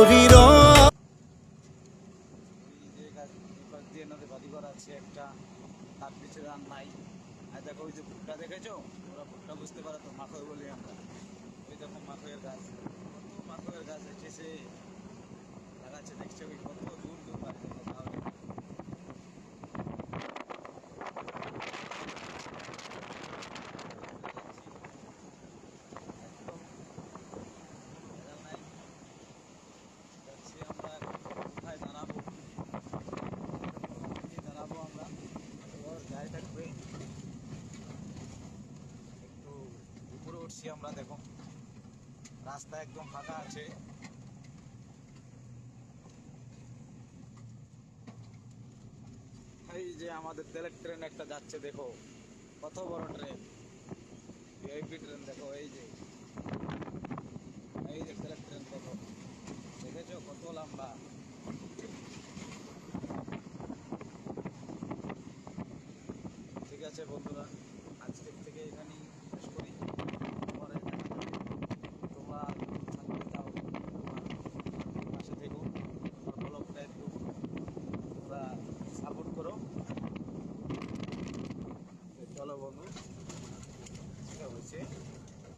শরীর বাড়িঘর আছে একটা, তার পিছনে আর নাই। আর দেখো ওই যে ভুট্টা দেখেছো, ওরা ভুট্টা বুঝতে পারে তো, মাখই বলি আমরা। ওই দেখো মাখইয়ের গাছ, কত মাখইয়ের গাছ এসেছে লাগাচ্ছে, দেখছো কত দূর দূর বাড়ি দেখো তাহলে। কোথায় দাঁড়াবো, আমরা গায়ে থাকবে একটু উপরে উঠছি আমরা। দেখো রাস্তা একদম ফাঁকা আছে। এই যে আমাদের তেলের ট্রেন একটা যাচ্ছে, দেখো কত বড় ট্রেন, ভিআইপি ট্রেন। দেখো এই যে তেলের ট্রেন, দেখো দেখেছো কত লম্বা। ঠিক আছে বন্ধুরা।